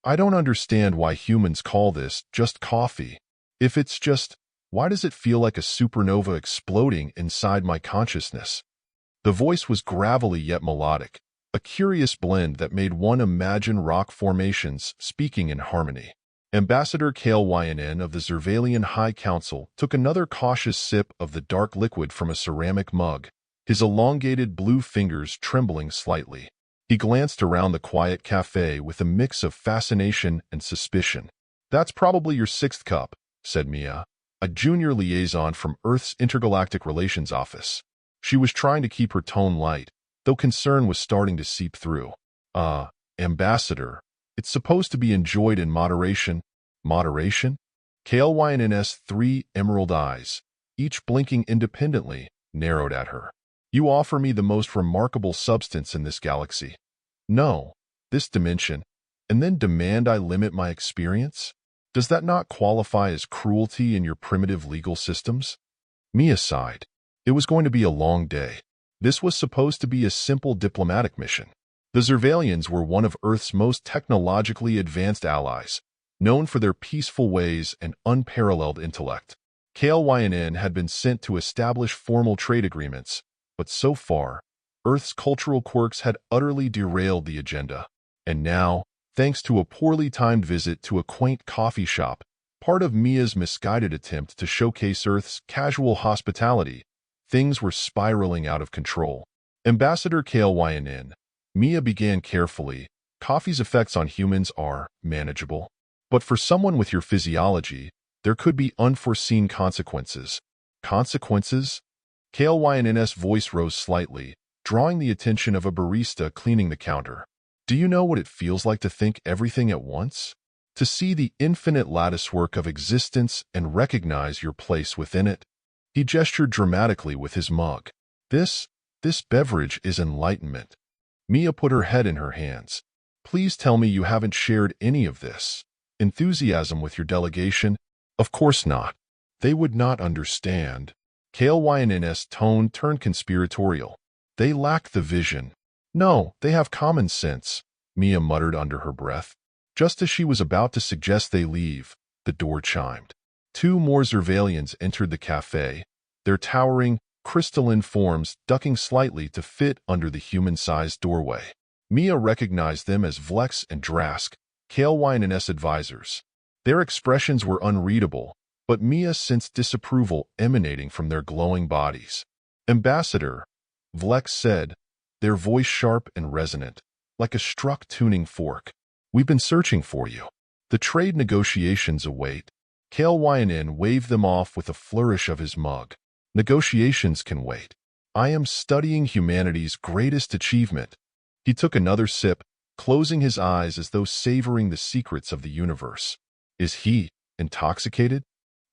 I don't understand why humans call this just coffee. If it's just, why does it feel like a supernova exploding inside my consciousness? The voice was gravelly yet melodic, a curious blend that made one imagine rock formations speaking in harmony. Ambassador K'lynn of the Zirvalian High Council took another cautious sip of the dark liquid from a ceramic mug, his elongated blue fingers trembling slightly. He glanced around the quiet cafe with a mix of fascination and suspicion. "That's probably your sixth cup," said Mia, a junior liaison from Earth's Intergalactic Relations Office. She was trying to keep her tone light, though concern was starting to seep through. Ambassador, it's supposed to be enjoyed in moderation." Moderation? K'lynn's three emerald eyes, each blinking independently, narrowed at her. "You offer me the most remarkable substance in this galaxy. No, this dimension, and then demand I limit my experience? Does that not qualify as cruelty in your primitive legal systems?" Mia sighed. It was going to be a long day. This was supposed to be a simple diplomatic mission. The Zirvalians were one of Earth's most technologically advanced allies, known for their peaceful ways and unparalleled intellect. K'lynn had been sent to establish formal trade agreements, but so far, Earth's cultural quirks had utterly derailed the agenda. And now, thanks to a poorly timed visit to a quaint coffee shop, part of Mia's misguided attempt to showcase Earth's casual hospitality, things were spiraling out of control. Ambassador K'lynn, Mia began carefully, "Coffee's effects on humans are manageable. But for someone with your physiology, there could be unforeseen consequences." "Consequences?" K'lynn's voice rose slightly, drawing the attention of a barista cleaning the counter. "Do you know what it feels like to think everything at once? To see the infinite latticework of existence and recognize your place within it?" He gestured dramatically with his mug. This beverage is enlightenment." Mia put her head in her hands. "Please tell me you haven't shared any of this enthusiasm with your delegation." "Of course not. They would not understand." K'lynn's tone turned conspiratorial. "They lack the vision." "No, they have common sense," Mia muttered under her breath. Just as she was about to suggest they leave, the door chimed. Two more Zirvalians entered the cafe, their towering, crystalline forms ducking slightly to fit under the human-sized doorway. Mia recognized them as Vlex and Drask, K'lynn's advisors. Their expressions were unreadable, but Mia sensed disapproval emanating from their glowing bodies. "Ambassador," Vlex said, their voice sharp and resonant, like a struck tuning fork. "We've been searching for you. The trade negotiations await." K'lynn waved them off with a flourish of his mug. "Negotiations can wait. I am studying humanity's greatest achievement." He took another sip, closing his eyes as though savoring the secrets of the universe. "Is he intoxicated?"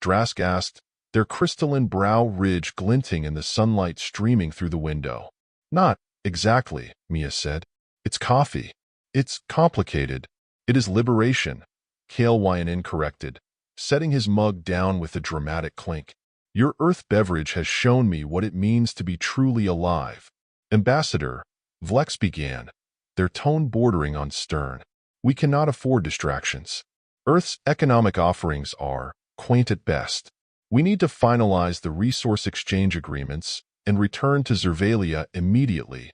Drask asked, their crystalline brow ridge glinting in the sunlight streaming through the window. "Not exactly," Mia said. "It's coffee. It's complicated. It is liberation," K'lynn corrected, setting his mug down with a dramatic clink. "Your Earth beverage has shown me what it means to be truly alive." "Ambassador," Vlex began, their tone bordering on stern. "We cannot afford distractions. Earth's economic offerings are quaint at best. We need to finalize the resource exchange agreements and return to Zirvalia immediately."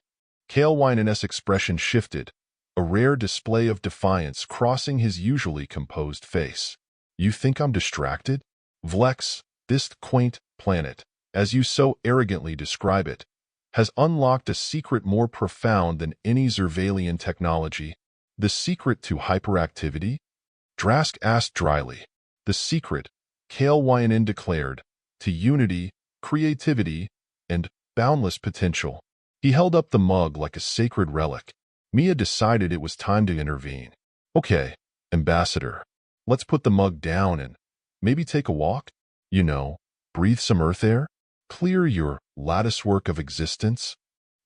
K'lynn's expression shifted, a rare display of defiance crossing his usually composed face. "You think I'm distracted? Vlex, this quaint planet, as you so arrogantly describe it, has unlocked a secret more profound than any Zirvalian technology." "The secret to hyperactivity?" Drask asked dryly. "The secret," K'lynn declared, "to unity, creativity, and boundless potential." He held up the mug like a sacred relic. Mia decided it was time to intervene. "Okay, Ambassador, let's put the mug down and maybe take a walk. You know, breathe some earth air. Clear your latticework of existence."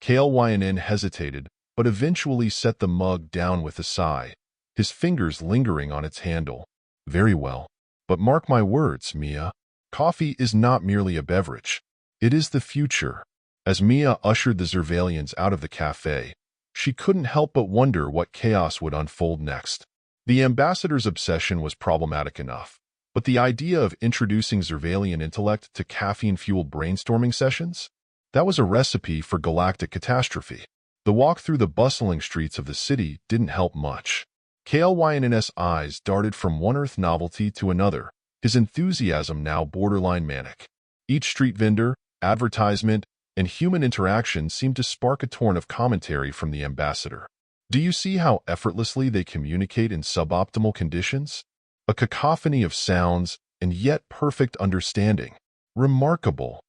K'lynn hesitated, but eventually set the mug down with a sigh, his fingers lingering on its handle. "Very well. But mark my words, Mia. Coffee is not merely a beverage. It is the future." As Mia ushered the Zirvalians out of the cafe, she couldn't help but wonder what chaos would unfold next. The ambassador's obsession was problematic enough, but the idea of introducing Zirvalian intellect to caffeine-fueled brainstorming sessions? That was a recipe for galactic catastrophe. The walk through the bustling streets of the city didn't help much. K'lyn's eyes darted from one Earth novelty to another, his enthusiasm now borderline manic. Each street vendor, advertisement, and human interaction seemed to spark a torrent of commentary from the ambassador. Do you see how effortlessly they communicate in suboptimal conditions? A cacophony of sounds and yet perfect understanding. Remarkable!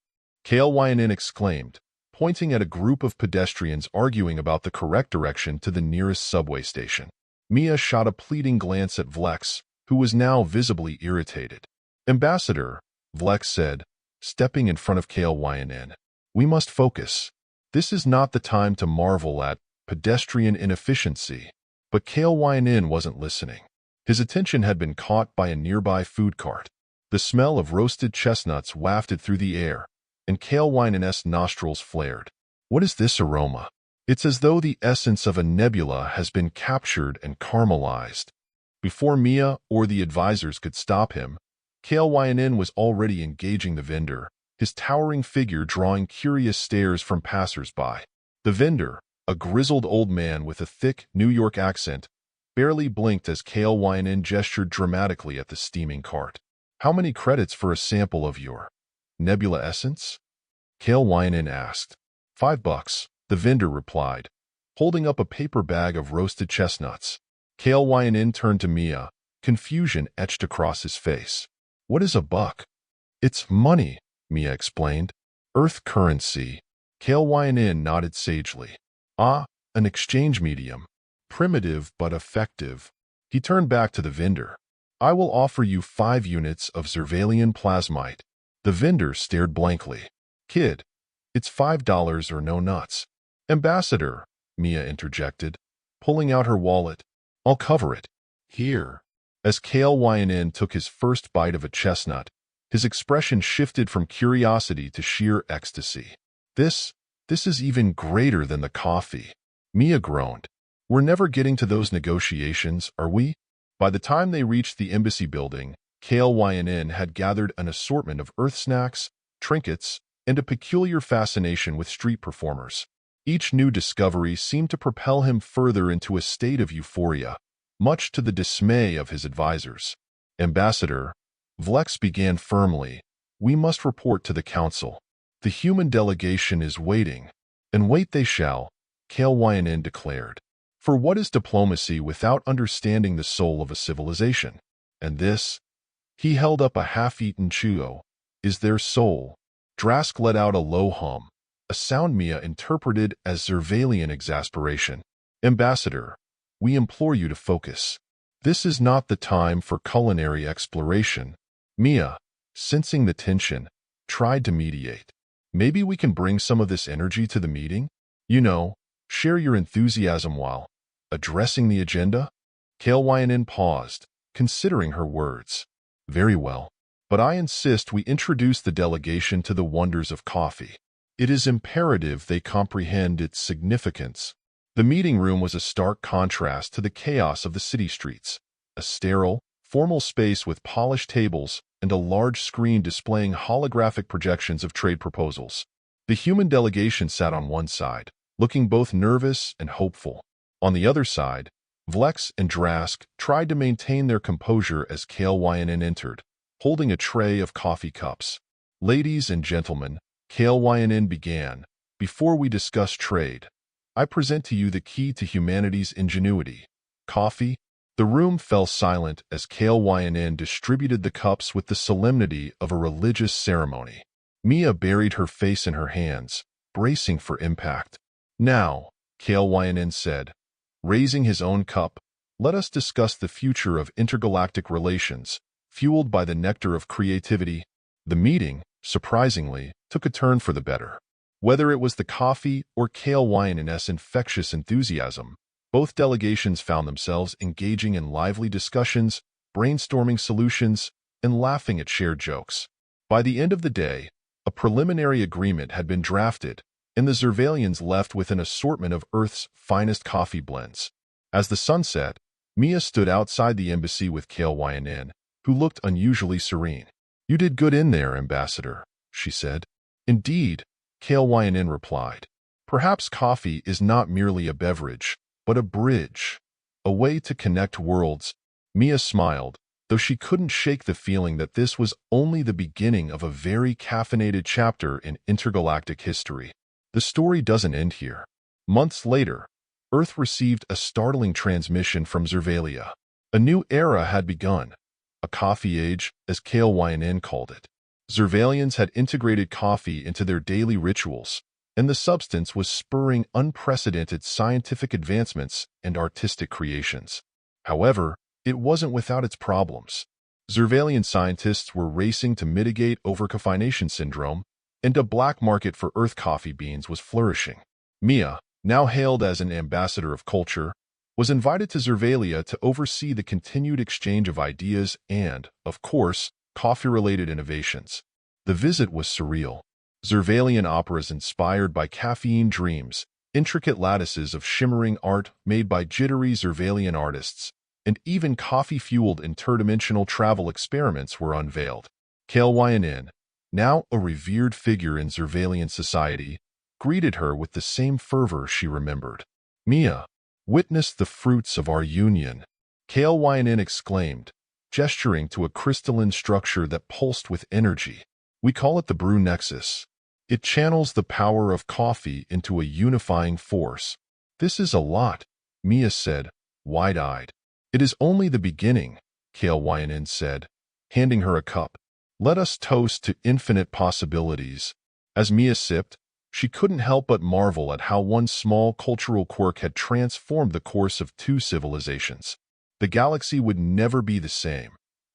K'lyn exclaimed, pointing at a group of pedestrians arguing about the correct direction to the nearest subway station. Mia shot a pleading glance at Vlex, who was now visibly irritated. Ambassador, Vlex said, stepping in front of K'lyn. We must focus. This is not the time to marvel at pedestrian inefficiency. But K'lyn wasn't listening. His attention had been caught by a nearby food cart. The smell of roasted chestnuts wafted through the air, and K'lyn's nostrils flared. What is this aroma? It's as though the essence of a nebula has been captured and caramelized. Before Mia or the advisors could stop him, K'lyn was already engaging the vendor, his towering figure drawing curious stares from passers-by. The vendor, a grizzled old man with a thick New York accent, barely blinked as K'lyn gestured dramatically at the steaming cart. How many credits for a sample of your nebula essence? K'lyn asked. $5, the vendor replied, holding up a paper bag of roasted chestnuts. K'lyn turned to Mia, confusion etched across his face. What is a buck? It's money, Mia explained. Earth currency. K'lyn nodded sagely. Ah, an exchange medium. Primitive but effective. He turned back to the vendor. I will offer you 5 units of Zirvalian plasmite. The vendor stared blankly. Kid, it's $5 or no nuts. Ambassador, Mia interjected, pulling out her wallet. I'll cover it. Here. As K'lyn took his first bite of a chestnut, his expression shifted from curiosity to sheer ecstasy. This is even greater than the coffee. Mia groaned. We're never getting to those negotiations, are we? By the time they reached the embassy building, K'lyn had gathered an assortment of Earth snacks, trinkets, and a peculiar fascination with street performers. Each new discovery seemed to propel him further into a state of euphoria, much to the dismay of his advisors. Ambassador, Vlex began firmly, we must report to the council. The human delegation is waiting, and wait they shall, K'lyn declared. For what is diplomacy without understanding the soul of a civilization? And this, he held up a half-eaten chew, is their soul. Drask let out a low hum, a sound Mia interpreted as Zirvalian exasperation. Ambassador, we implore you to focus. This is not the time for culinary exploration. Mia, sensing the tension, tried to mediate. Maybe we can bring some of this energy to the meeting? You know, share your enthusiasm while addressing the agenda? K'lyn paused, considering her words. Very well, but I insist we introduce the delegation to the wonders of coffee. It is imperative they comprehend its significance. The meeting room was a stark contrast to the chaos of the city streets. A sterile, formal space with polished tables and a large screen displaying holographic projections of trade proposals. The human delegation sat on one side, looking both nervous and hopeful. On the other side, Vlex and Drask tried to maintain their composure as K'lyn entered, holding a tray of coffee cups. Ladies and gentlemen, K'lyn began, before we discuss trade, I present to you the key to humanity's ingenuity. Coffee? The room fell silent as K'lyn distributed the cups with the solemnity of a religious ceremony. Mia buried her face in her hands, bracing for impact. Now, K'lyn said, raising his own cup, let us discuss the future of intergalactic relations, fueled by the nectar of creativity. The meeting, surprisingly, took a turn for the better. Whether it was the coffee or K'lyn's infectious enthusiasm, both delegations found themselves engaging in lively discussions, brainstorming solutions, and laughing at shared jokes. By the end of the day, a preliminary agreement had been drafted, and the Zirvalians left with an assortment of Earth's finest coffee blends. As the sun set, Mia stood outside the embassy with K'lynn, who looked unusually serene. "You did good in there, Ambassador," she said. "Indeed," K'lynn replied. "Perhaps coffee is not merely a beverage, but a bridge, a way to connect worlds." Mia smiled, though she couldn't shake the feeling that this was only the beginning of a very caffeinated chapter in intergalactic history. The story doesn't end here. Months later, Earth received a startling transmission from Zirvalia. A new era had begun, a coffee age, as K'lynn called it. Zirvalians had integrated coffee into their daily rituals, and the substance was spurring unprecedented scientific advancements and artistic creations. However, it wasn't without its problems. Zirvalian scientists were racing to mitigate overcaffeination syndrome, and a black market for Earth coffee beans was flourishing. Mia, now hailed as an ambassador of culture, was invited to Zirvalia to oversee the continued exchange of ideas and, of course, coffee-related innovations. The visit was surreal. Zirvalian operas inspired by caffeine dreams, intricate lattices of shimmering art made by jittery Zirvalian artists, and even coffee-fueled interdimensional travel experiments were unveiled. K'lynn, now a revered figure in Zirvalian society, greeted her with the same fervor she remembered. "Mia, witness the fruits of our union," K'lynn exclaimed, gesturing to a crystalline structure that pulsed with energy. "We call it the Brew Nexus. It channels the power of coffee into a unifying force." "This is a lot," Mia said, wide-eyed. "It is only the beginning," K'lynn said, handing her a cup. "Let us toast to infinite possibilities." As Mia sipped, she couldn't help but marvel at how one small cultural quirk had transformed the course of two civilizations. The galaxy would never be the same,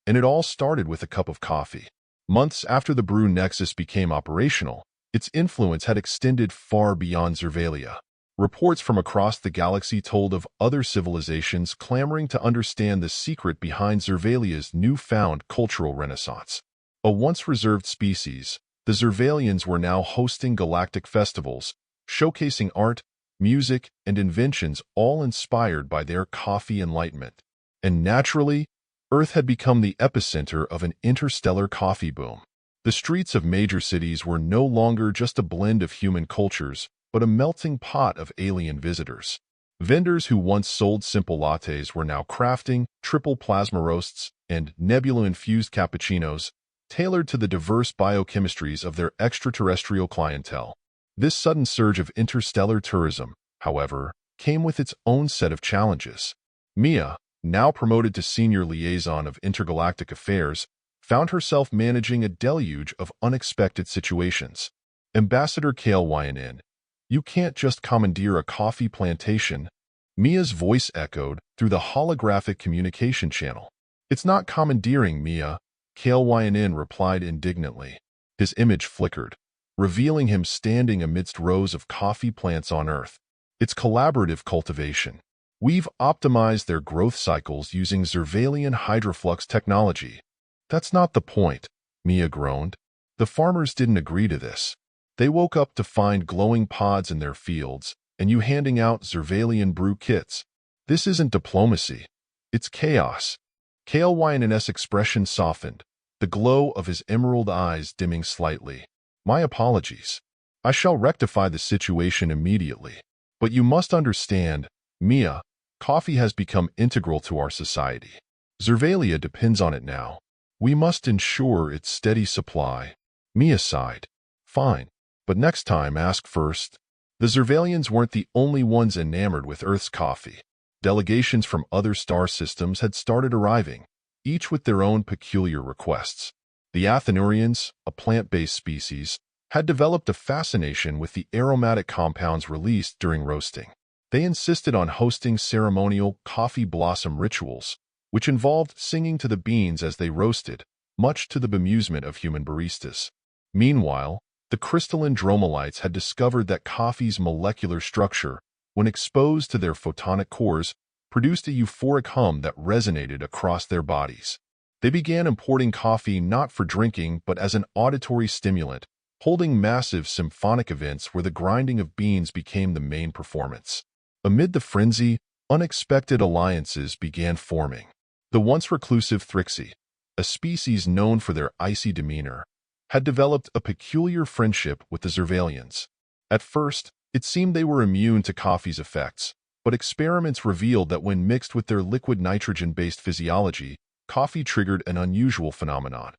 and it all started with a cup of coffee. Months after the Brew Nexus became operational, its influence had extended far beyond Zirvalia. Reports from across the galaxy told of other civilizations clamoring to understand the secret behind Zirvalia's newfound cultural renaissance. A once reserved species, the Zirvalians were now hosting galactic festivals, showcasing art, music, and inventions all inspired by their coffee enlightenment. And naturally, Earth had become the epicenter of an interstellar coffee boom. The streets of major cities were no longer just a blend of human cultures, but a melting pot of alien visitors. Vendors who once sold simple lattes were now crafting triple plasma roasts and nebula-infused cappuccinos, tailored to the diverse biochemistries of their extraterrestrial clientele. This sudden surge of interstellar tourism, however, came with its own set of challenges. Mia, now promoted to senior liaison of intergalactic affairs, found herself managing a deluge of unexpected situations. "Ambassador K'lynn, you can't just commandeer a coffee plantation," Mia's voice echoed through the holographic communication channel. "It's not commandeering, Mia," K'lynn replied indignantly. His image flickered, revealing him standing amidst rows of coffee plants on Earth. "It's collaborative cultivation. We've optimized their growth cycles using Zirvalian hydroflux technology." "That's not the point," Mia groaned. "The farmers didn't agree to this. They woke up to find glowing pods in their fields, and you handing out Zirvalian brew kits. This isn't diplomacy. It's chaos." K'lynn's expression softened, the glow of his emerald eyes dimming slightly. "My apologies. I shall rectify the situation immediately. But you must understand, Mia, coffee has become integral to our society. Zirvalia depends on it now. We must ensure its steady supply." Mia sighed. "Fine. But next time, ask first." The Zirvalians weren't the only ones enamored with Earth's coffee. Delegations from other star systems had started arriving, each with their own peculiar requests. The Athenurians, a plant-based species, had developed a fascination with the aromatic compounds released during roasting. They insisted on hosting ceremonial coffee blossom rituals, which involved singing to the beans as they roasted, much to the bemusement of human baristas. Meanwhile, the crystalline dromelites had discovered that coffee's molecular structure, when exposed to their photonic cores, produced a euphoric hum that resonated across their bodies. They began importing coffee not for drinking but as an auditory stimulant, holding massive symphonic events where the grinding of beans became the main performance. Amid the frenzy, Unexpected alliances began forming. The once reclusive Thrixie, a species known for their icy demeanor, had developed a peculiar friendship with the Zirvalians. At first, it seemed they were immune to coffee's effects, but experiments revealed that when mixed with their liquid nitrogen-based physiology, coffee triggered an unusual phenomenon.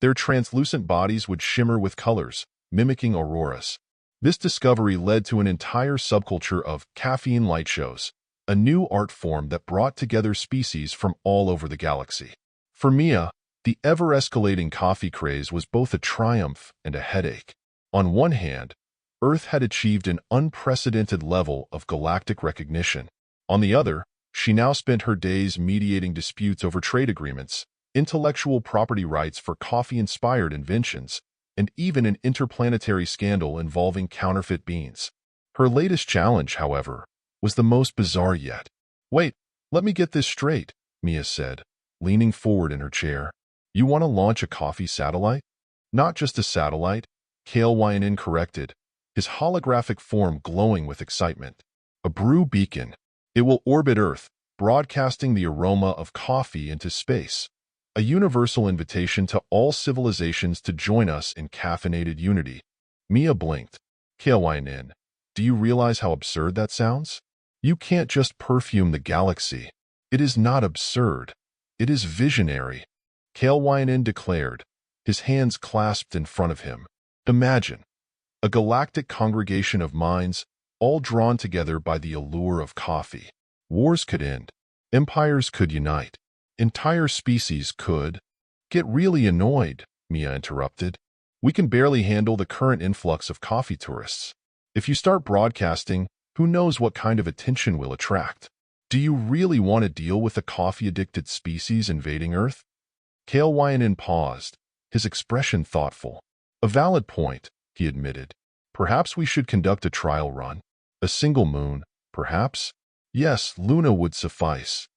Their translucent bodies would shimmer with colors, mimicking auroras. This discovery led to an entire subculture of caffeine light shows, a new art form that brought together species from all over the galaxy. For Mia, the ever-escalating coffee craze was both a triumph and a headache. On one hand, Earth had achieved an unprecedented level of galactic recognition. On the other, she now spent her days mediating disputes over trade agreements, intellectual property rights for coffee-inspired inventions, and even an interplanetary scandal involving counterfeit beans. Her latest challenge, however, was the most bizarre yet. "Wait, let me get this straight," Mia said, leaning forward in her chair. "You want to launch a coffee satellite?" "Not just a satellite," K'lynn corrected, his holographic form glowing with excitement. "A brew beacon. It will orbit Earth, broadcasting the aroma of coffee into space. A universal invitation to all civilizations to join us in caffeinated unity." Mia blinked. "K'lynn, do you realize how absurd that sounds? You can't just perfume the galaxy." "It is not absurd. It is visionary," K'lynn declared, his hands clasped in front of him. "Imagine a galactic congregation of minds, all drawn together by the allure of coffee. Wars could end. Empires could unite. Entire species could—" "Get really annoyed," Mia interrupted. "We can barely handle the current influx of coffee tourists. If you start broadcasting, who knows what kind of attention we'll attract? Do you really want to deal with a coffee-addicted species invading Earth?" K'lynn paused, his expression thoughtful. "A valid point," he admitted. "Perhaps we should conduct a trial run. A single moon, perhaps?" "Yes, Luna would suffice."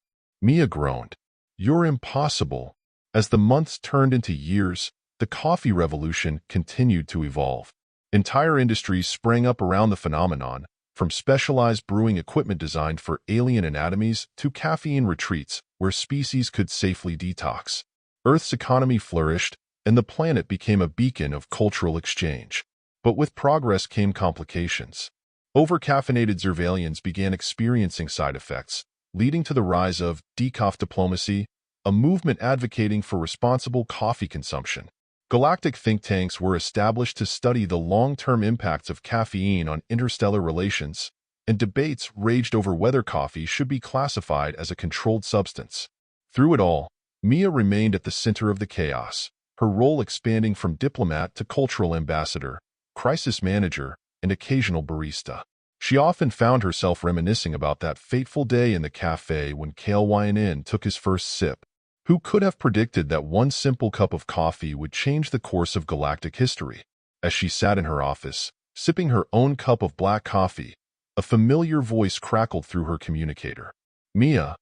Mia groaned. "You're impossible." As the months turned into years, the coffee revolution continued to evolve. Entire industries sprang up around the phenomenon, from specialized brewing equipment designed for alien anatomies to caffeine retreats where species could safely detox. Earth's economy flourished, and the planet became a beacon of cultural exchange. But with progress came complications. Over-caffeinated Zirvalians began experiencing side effects, leading to the rise of decaf diplomacy, a movement advocating for responsible coffee consumption. Galactic think tanks were established to study the long-term impacts of caffeine on interstellar relations, and debates raged over whether coffee should be classified as a controlled substance. Through it all, Mia remained at the center of the chaos, her role expanding from diplomat to cultural ambassador, crisis manager, and occasional barista. She often found herself reminiscing about that fateful day in the cafe when K'lynn took his first sip. Who could have predicted that one simple cup of coffee would change the course of galactic history? As she sat in her office, sipping her own cup of black coffee, a familiar voice crackled through her communicator. "Mia,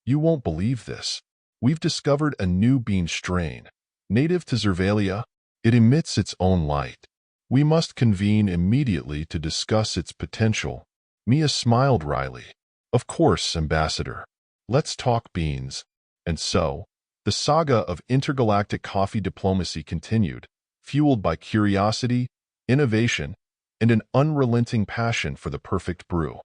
you won't believe this. We've discovered a new bean strain. Native to Zirvalia, it emits its own light. We must convene immediately to discuss its potential." Mia smiled wryly. "Of course, Ambassador. Let's talk beans." And so, the saga of intergalactic coffee diplomacy continued, fueled by curiosity, innovation, and an unrelenting passion for the perfect brew.